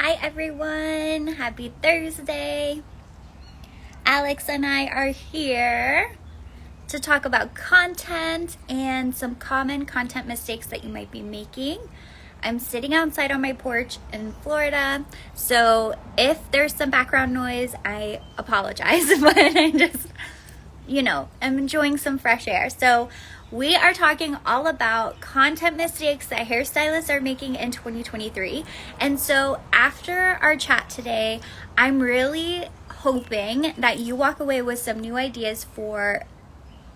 Hi everyone, happy Thursday. Alex and I are here to talk about content and some common content mistakes that you might be making. I'm sitting outside on my porch in Florida, so if there's some background noise, I apologize, but I just, I'm enjoying some fresh air. So we are talking all about content mistakes that hairstylists are making in 2023. And so after our chat today, I'm really hoping that you walk away with some new ideas for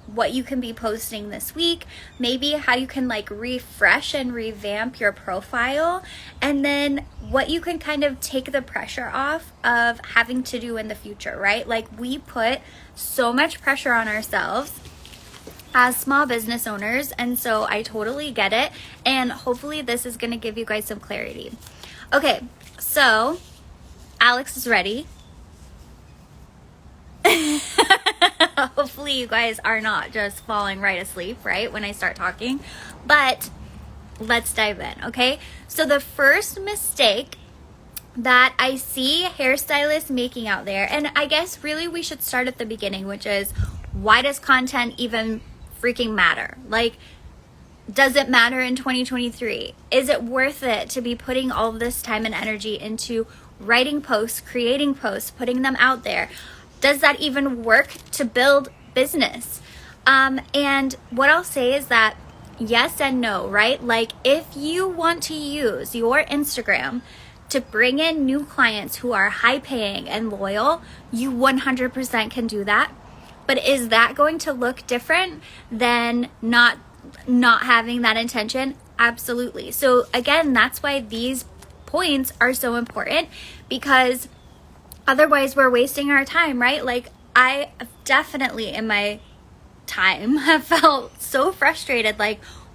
what you can be posting this week, maybe how you can refresh and revamp your profile, and then what you can kind of take the pressure off of having to do in the future, right? We put so much pressure on ourselves as small business owners, and so I totally get it, and hopefully this is going to give you guys some clarity. Okay, so Alex is ready. Hopefully you guys are not just falling right asleep, right, when I start talking, but let's dive in, okay? So the first mistake that I see hairstylists making out there, and I guess really we should start at the beginning, which is, why does content even freaking matter? Does it matter in 2023? Is it worth it to be putting all of this time and energy into writing posts, creating posts, putting them out there? Does that even work to build business? And what I'll say is that yes and no, right? If you want to use your Instagram to bring in new clients who are high paying and loyal, you 100% can do that. But is that going to look different than not having that intention? Absolutely. So again, that's why these points are so important, because otherwise we're wasting our time, right? I definitely in my time have felt so frustrated.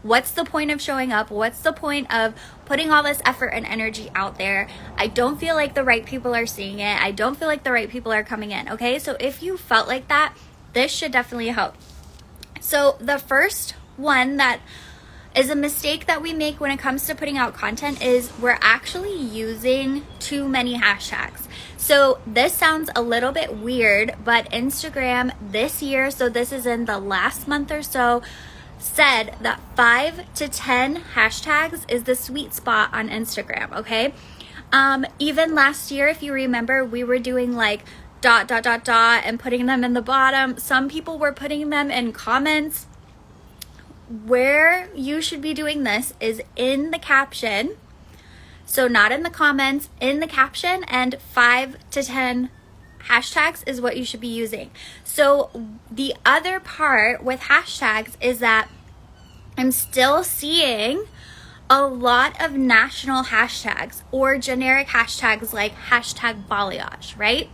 What's the point of showing up? What's the point of putting all this effort and energy out there? I don't feel like the right people are seeing it. I don't feel like the right people are coming in, okay? So if you felt like that, this should definitely help. So the first one that is a mistake that we make when it comes to putting out content is we're actually using too many hashtags. So this sounds a little bit weird, but Instagram this year, so this is in the last month or so, said that 5 to 10 hashtags is the sweet spot on Instagram, okay? Even last year, if you remember, we were doing dot and putting them in the bottom. Some people were putting them in comments. Where you should be doing this is in the caption. So not in the comments, in the caption, and 5 to 10 hashtags is what you should be using. So the other part with hashtags is that I'm still seeing a lot of national hashtags or generic hashtags like hashtag balayage, right?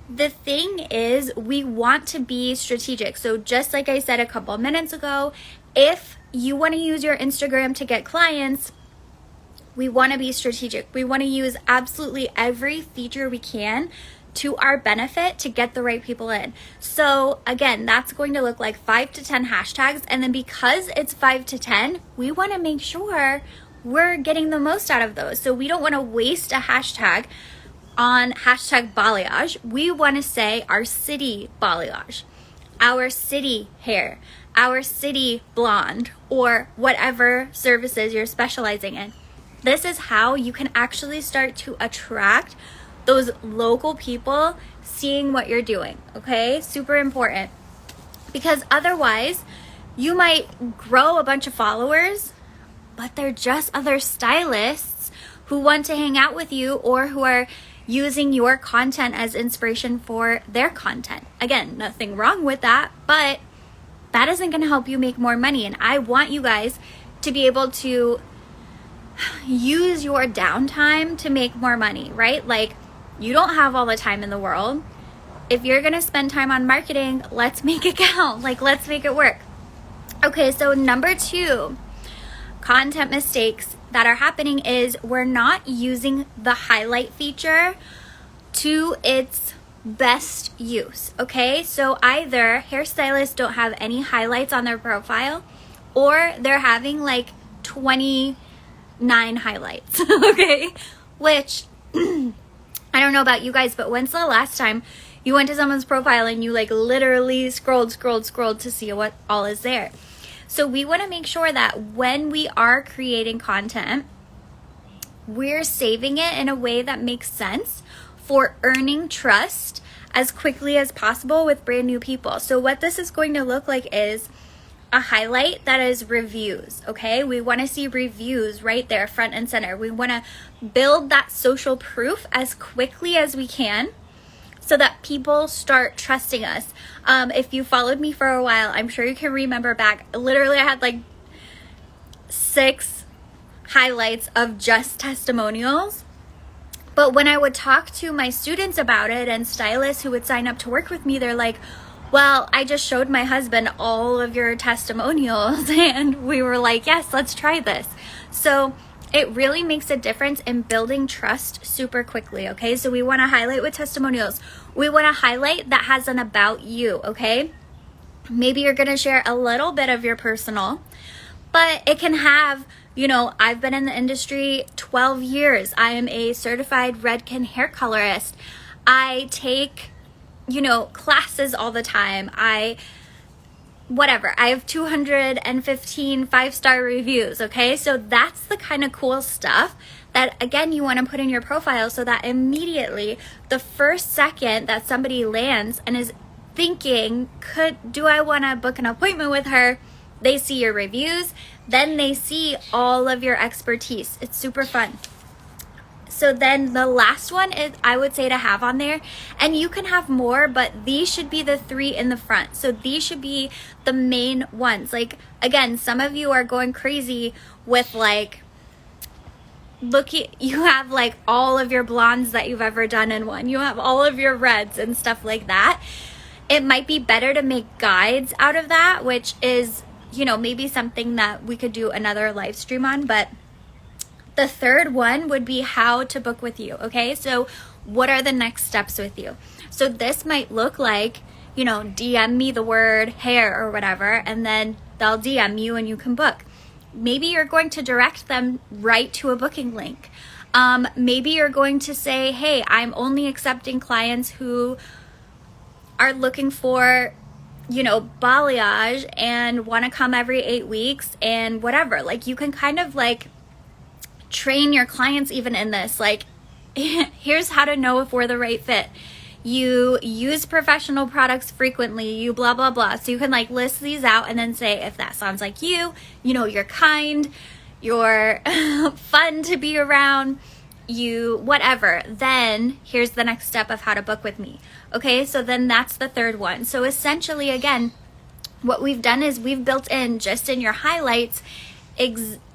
The thing is, we want to be strategic. So just like I said a couple of minutes ago, if you want to use your Instagram to get clients, we want to be strategic. We want to use absolutely every feature we can to our benefit to get the right people in. So again, that's going to look like 5 to 10 hashtags. And then because it's 5 to 10, we want to make sure we're getting the most out of those. So we don't want to waste a hashtag on hashtag balayage. We want to say our city balayage, our city hair, our city blonde, or whatever services you're specializing in. This is how you can actually start to attract those local people seeing what you're doing, okay? Super important. Because otherwise, you might grow a bunch of followers, but they're just other stylists who want to hang out with you or who are using your content as inspiration for their content. Again, nothing wrong with that, but that isn't going to help you make more money. And I want you guys to be able to use your downtime to make more money, right? You don't have all the time in the world. If you're going to spend time on marketing, let's make it count. Let's make it work. Okay, so number 2, content mistakes that are happening is we're not using the highlight feature to its best use, okay? So either hairstylists don't have any highlights on their profile, or they're having 29 highlights, okay? Which I don't know about you guys, but when's the last time you went to someone's profile and you like literally scrolled to see what all is there? So we want to make sure that when we are creating content, we're saving it in a way that makes sense for earning trust as quickly as possible with brand new people. So what this is going to look like is a highlight that is reviews, okay? We want to see reviews right there, front and center. We want to build that social proof as quickly as we can so that people start trusting us. If you followed me for a while, I'm sure you can remember back. Literally, I had like 6 highlights of just testimonials. But when I would talk to my students about it and stylists who would sign up to work with me, they're like, well, I just showed my husband all of your testimonials and we were like, yes, let's try this. So it really makes a difference in building trust super quickly, okay? So we want to highlight with testimonials. We want to highlight that has an about you, okay? Maybe you're going to share a little bit of your personal, but it can have, you know, I've been in the industry 12 years. I am a certified Redken hair colorist. I take, you know, classes all the time. I have 215 5-star reviews, okay? So that's the kind of cool stuff that, again, you want to put in your profile so that immediately the first second that somebody lands and is thinking, do I want to book an appointment with her? They see your reviews, then they see all of your expertise. It's super fun. So then the last one is, I would say, to have on there, and you can have more, but these should be the 3 in the front. So these should be the main ones. Like, again, some of you are going crazy with like, you have like all of your blondes that you've ever done in one. You have all of your reds and stuff like that. It might be better to make guides out of that, which is, you know, maybe something that we could do another live stream on. But the third one would be how to book with you, okay? So what are the next steps with you? So this might look like, you know, DM me the word hair or whatever, and then they'll DM you and you can book. Maybe you're going to direct them right to a booking link. Maybe you're going to say, hey, I'm only accepting clients who are looking for, you know, balayage and want to come every 8 weeks and whatever. Like, you can kind of like train your clients even in this. Like, here's how to know if we're the right fit. You use professional products frequently, you blah, blah, blah. So you can like list these out and then say, if that sounds like you, you know, you're kind, you're fun to be around, you whatever, then here's the next step of how to book with me. Okay, so then that's the third one. So essentially, again, what we've done is we've built in, just in your highlights,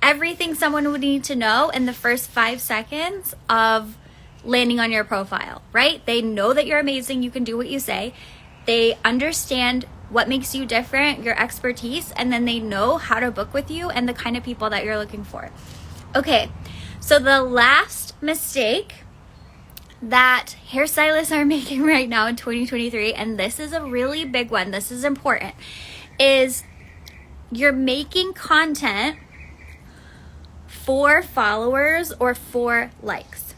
everything someone would need to know in the first 5 seconds of landing on your profile, right? They know that you're amazing, you can do what you say. They understand what makes you different, your expertise, and then they know how to book with you and the kind of people that you're looking for. Okay, so the last mistake that hairstylists are making right now in 2023, and this is a really big one, this is important, is you're making content for followers or for likes.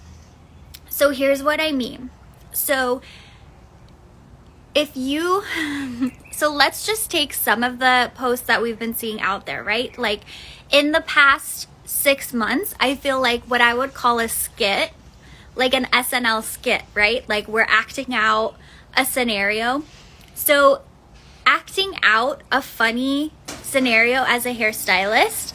So here's what I mean. So let's just take some of the posts that we've been seeing out there, right? Like in the past 6 months, I feel like what I would call a skit, like an SNL skit, right? Like we're acting out a scenario. So acting out a funny scenario as a hairstylist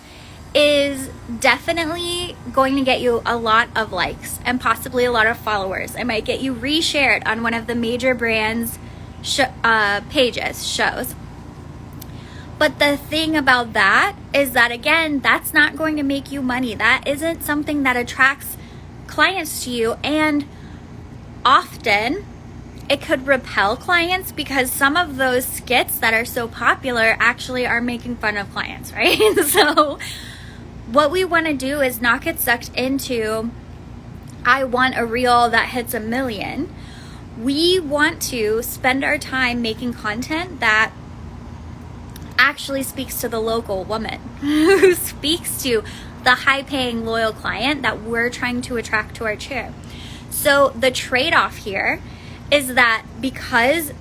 is definitely going to get you a lot of likes and possibly a lot of followers. It might get you reshared on one of the major brands' shows. But the thing about that is that, again, that's not going to make you money. That isn't something that attracts clients to you, and often it could repel clients because some of those skits that are so popular actually are making fun of clients, right? So what we want to do is not get sucked into, I want a reel that hits 1 million. We want to spend our time making content that actually speaks to the local woman, who speaks to the high-paying, loyal client that we're trying to attract to our chair. So the trade-off here is that because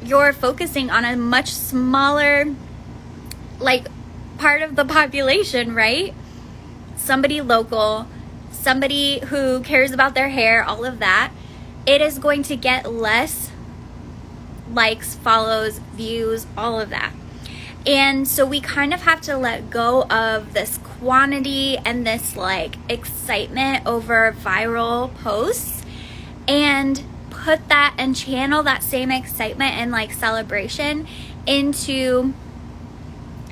you're focusing on a much smaller like part of the population, right? Somebody local, somebody who cares about their hair, all of that, it is going to get less likes, follows, views, all of that. And so we kind of have to let go of this quantity and this like excitement over viral posts and put that and channel that same excitement and like celebration into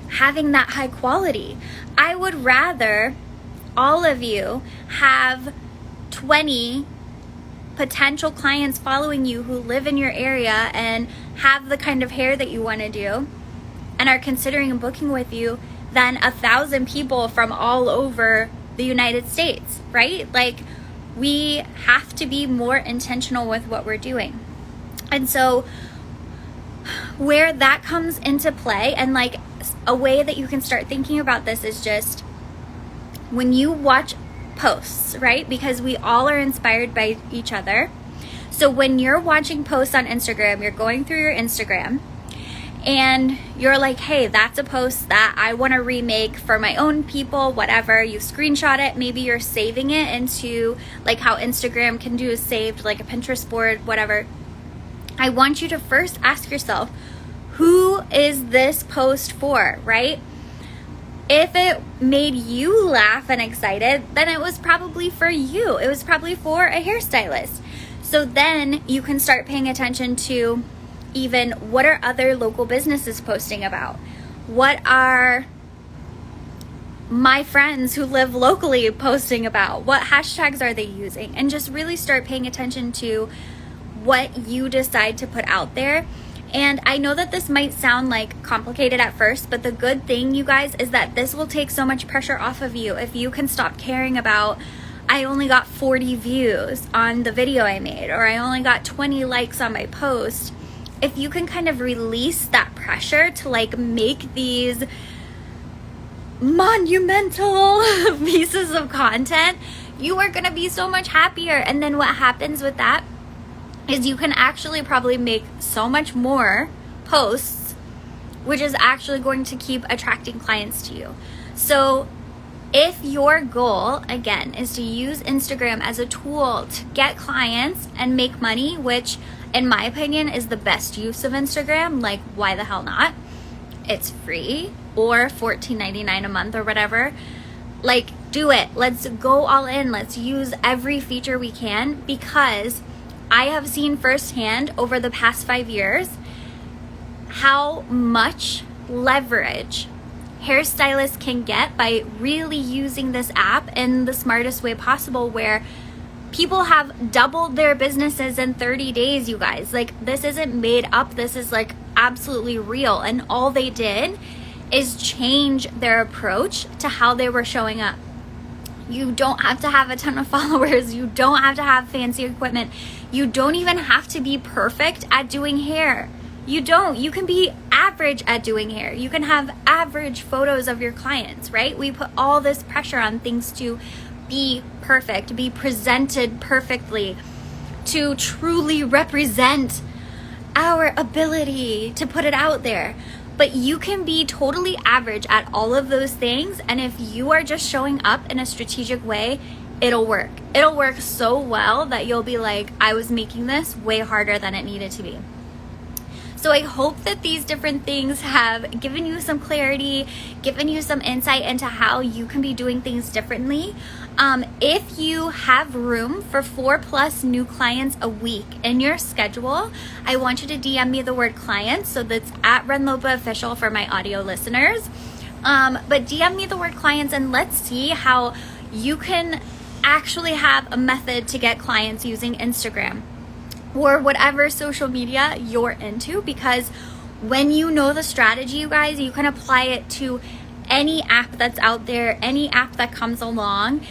having that high quality. I would rather all of you have 20 potential clients following you who live in your area and have the kind of hair that you want to do and are considering booking with you than 1,000 people from all over the United States, right? Like, we have to be more intentional with what we're doing. And so where that comes into play, and like a way that you can start thinking about this is just when you watch posts, right? Because we all are inspired by each other. So when you're watching posts on Instagram, you're going through your Instagram and you're like, hey, that's a post that I want to remake for my own people, whatever. You screenshot it. Maybe you're saving it into like how Instagram can do saved, like a Pinterest board, whatever. I want you to first ask yourself, who is this post for, right? If it made you laugh and excited, then it was probably for you. It was probably for a hairstylist. So then you can start paying attention to even what are other local businesses posting about? What are my friends who live locally posting about? What hashtags are they using? And just really start paying attention to what you decide to put out there. And I know that this might sound like complicated at first, but the good thing, you guys, is that this will take so much pressure off of you. If you can stop caring about, I only got 40 views on the video I made, or I only got 20 likes on my post. If you can kind of release that pressure to like make these monumental pieces of content, you are going to be so much happier. And then what happens with that is you can actually probably make so much more posts, which is actually going to keep attracting clients to you. So if your goal, again, is to use Instagram as a tool to get clients and make money, which in my opinion is the best use of Instagram, like why the hell not? It's free, or $14.99 a month or whatever. Like, do it. Let's go all in. Let's use every feature we can, because I have seen firsthand over the past 5 years how much leverage hairstylists can get by really using this app in the smartest way possible, where people have doubled their businesses in 30 days, you guys. Like, this isn't made up. This is like absolutely real. And all they did is change their approach to how they were showing up. You don't have to have a ton of followers. You don't have to have fancy equipment. You don't even have to be perfect at doing hair. You don't. You can be average at doing hair. You can have average photos of your clients, right? We put all this pressure on things to be perfect, be presented perfectly, to truly represent our ability to put it out there. But you can be totally average at all of those things, and if you are just showing up in a strategic way, it'll work. It'll work so well that you'll be like, I was making this way harder than it needed to be. So I hope that these different things have given you some clarity, given you some insight into how you can be doing things differently. If you have room for 4+ new clients a week in your schedule, I want you to DM me the word clients. So that's at Ren Lopa Official for my audio listeners. But DM me the word clients, and let's see how you can actually have a method to get clients using Instagram or whatever social media you're into, because when you know the strategy, you guys, you can apply it to any app that's out there, any app that comes along.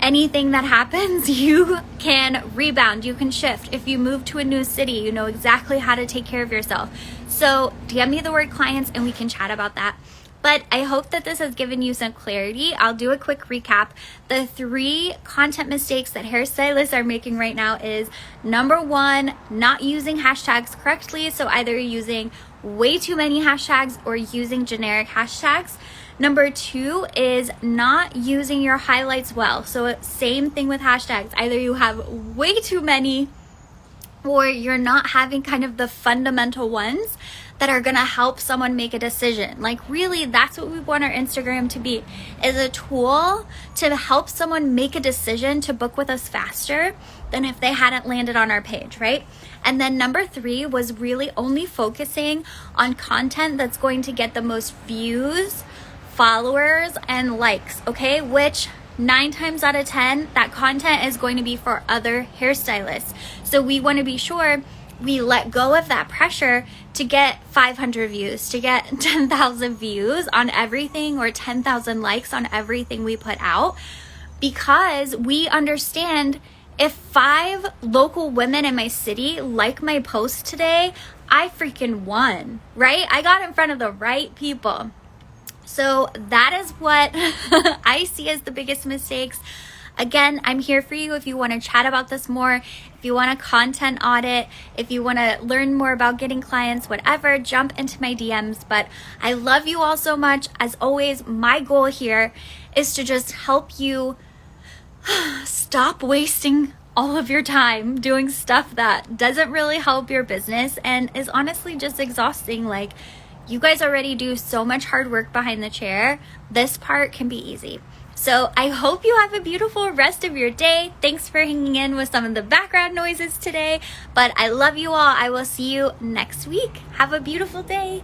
Anything that happens, you can rebound, you can shift. If you move to a new city, you know exactly how to take care of yourself. So DM me the word clients and we can chat about that. But I hope that this has given you some clarity. I'll do a quick recap. The 3 content mistakes that hairstylists are making right now is number 1, not using hashtags correctly. So either using way too many hashtags or using generic hashtags. Number 2 is not using your highlights well. So same thing with hashtags. Either you have way too many or you're not having kind of the fundamental ones that are gonna help someone make a decision. Like really, that's what we want our Instagram to be, is a tool to help someone make a decision to book with us faster than if they hadn't landed on our page, right? And then number 3 was really only focusing on content that's going to get the most views, followers, and likes, okay? Which 9 times out of 10, that content is going to be for other hairstylists. So we want to be sure we let go of that pressure to get 500 views, to get 10,000 views on everything or 10,000 likes on everything we put out, because we understand if 5 local women in my city like my post today, I freaking won, right? I got in front of the right people. So that is what I see as the biggest mistakes. Again, I'm here for you if you want to chat about this more, if you want a content audit, if you want to learn more about getting clients, whatever, jump into my DMs. But I love you all so much. As always, my goal here is to just help you stop wasting all of your time doing stuff that doesn't really help your business and is honestly just exhausting. Like, you guys already do so much hard work behind the chair. This part can be easy. So I hope you have a beautiful rest of your day. Thanks for hanging in with some of the background noises today, but I love you all. I will see you next week. Have a beautiful day.